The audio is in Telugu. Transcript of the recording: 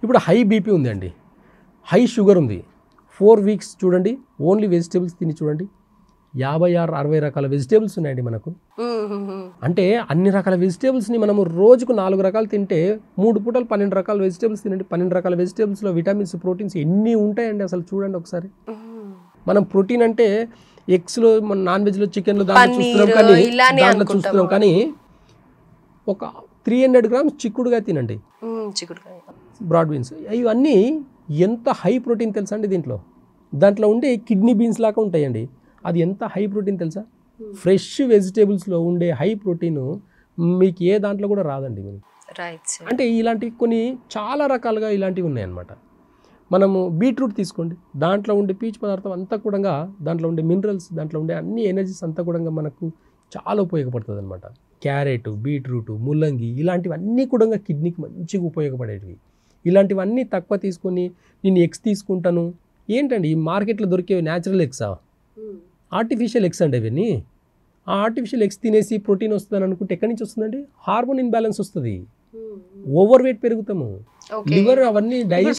ఇప్పుడు హై బీపీ ఉందండి, హై షుగర్ ఉంది, 4 వీక్స్ చూడండి ఓన్లీ వెజిటేబుల్స్ తిని చూడండి, 56-60 రకాల వెజిటేబుల్స్ ఉన్నాయండి మనకు. అంటే అన్ని రకాల వెజిటేబుల్స్ని మనము రోజుకు 4 రకాలు తింటే 3 పూటలు 12 రకాల వెజిటేబుల్స్ తినండి. 12 రకాల వెజిటేబుల్స్లో విటమిన్స్, ప్రోటీన్స్ ఎన్ని ఉంటాయండి అసలు చూడండి ఒకసారి. మనం ప్రోటీన్ అంటే ఎగ్స్లో, మన నాన్ వెజ్లో, చికెన్లో దాంట్లో చూస్తున్నాం కానీ ఒక 300 గ్రామ్స్ చిక్కుడుగా తినండి, బ్రాడ్ బీన్స్, ఇవన్నీ ఎంత హై ప్రోటీన్ తెలుసా అండి. దాంట్లో ఉండే కిడ్నీ బీన్స్ లాగా ఉంటాయండి, అది ఎంత హై ప్రోటీన్ తెలుసా. ఫ్రెష్ వెజిటేబుల్స్లో ఉండే హై ప్రోటీన్ మీకు ఏ దాంట్లో కూడా రాదండి. అంటే ఇలాంటి కొన్ని చాలా రకాలుగా ఇలాంటివి ఉన్నాయన్నమాట. మనము బీట్రూట్ తీసుకోండి, దాంట్లో ఉండే పీచు పదార్థం అంతా కూడా, దాంట్లో ఉండే మినరల్స్, దాంట్లో ఉండే అన్ని ఎనర్జీస్ అంతా కూడా మనకు చాలా ఉపయోగపడుతుంది అనమాట. క్యారెట్, బీట్రూట్, ముల్లంగి ఇలాంటివన్నీ కూడా కిడ్నీకి మంచిగా ఉపయోగపడేటివి. ఇలాంటివన్నీ తక్కువ తీసుకొని నేను ఎగ్స్ తీసుకుంటాను ఏంటండి, ఈ మార్కెట్లో దొరికేవి న్యాచురల్ ఎగ్సా, ఆర్టిఫిషియల్ ఎగ్స్ అండి అవన్నీ. ఆ ఆర్టిఫిషియల్ ఎగ్స్ తినేసి ప్రోటీన్ వస్తుందని అనుకుంటే ఎక్కడి నుంచి వస్తుందండి, హార్మోన్ ఇన్బ్యాలెన్స్ వస్తుంది, ఓవర్ వెయిట్ పెరుగుతాము, లివర్ అవన్నీ డైజెస్ట్